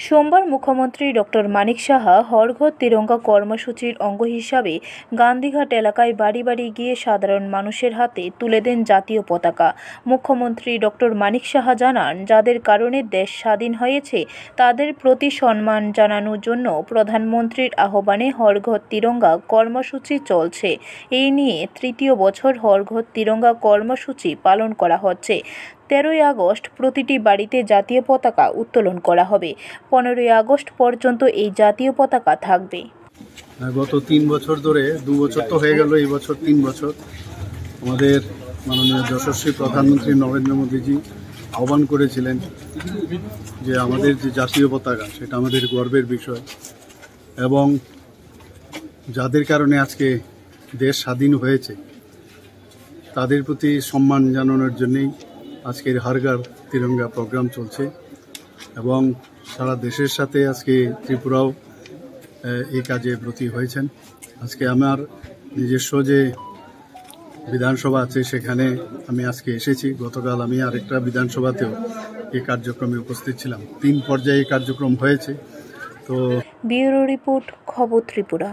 সোমবার মুখ্যমন্ত্রী ডক্টর মানিক সাহা হর ঘর তিরঙ্গা কর্মসূচির অঙ্গ হিসাবে গান্ধীঘাট এলাকায় বাড়ি বাড়ি গিয়ে সাধারণ মানুষের হাতে তুলে দেন জাতীয় পতাকা। মুখ্যমন্ত্রী ডক্টর মানিক সাহা জানান, যাদের কারণে দেশ স্বাধীন হয়েছে তাদের প্রতি সম্মান জানানোর জন্য প্রধানমন্ত্রীর আহ্বানে হর ঘর তিরঙ্গা কর্মসূচি চলছে। এই নিয়ে তৃতীয় বছর হর ঘর তিরঙ্গা কর্মসূচি পালন করা হচ্ছে। 13ই আগস্ট প্রতিটি বাড়িতে জাতীয় পতাকা উত্তোলন করা হবে। 15ই আগস্ট পর্যন্ত এই জাতীয় পতাকা থাকবে। গত 3 বছর ধরে, 2 বছর তো হয়ে গেল, এই বছর 3 বছর আমাদের মাননীয় যশস্বী প্রধানমন্ত্রী নরেন্দ্র মোদীজি আহ্বান করেছিলেন যে আমাদের যে জাতীয় পতাকা সেটা আমাদের গর্বের বিষয়, এবং যাদের কারণে আজকে দেশ স্বাধীন হয়েছে তাদের প্রতি সম্মান জানানোর জন্যই আজকের হর ঘর তিরঙ্গা প্রোগ্রাম চলছে। এবং সারা দেশের সাথে আজকে ত্রিপুরাও এই কাজে ব্রতী হয়েছেন। আজকে আমার নিজস্ব যে বিধানসভা আছে সেখানে আমি আজকে এসেছি। গতকাল আমি আরেকটা বিধানসভাতেও এই কার্যক্রমে উপস্থিত ছিলাম। 3 পর্যায়ে কার্যক্রম হয়েছে। তো ব্যুরো রিপোর্ট, খবর ত্রিপুরা।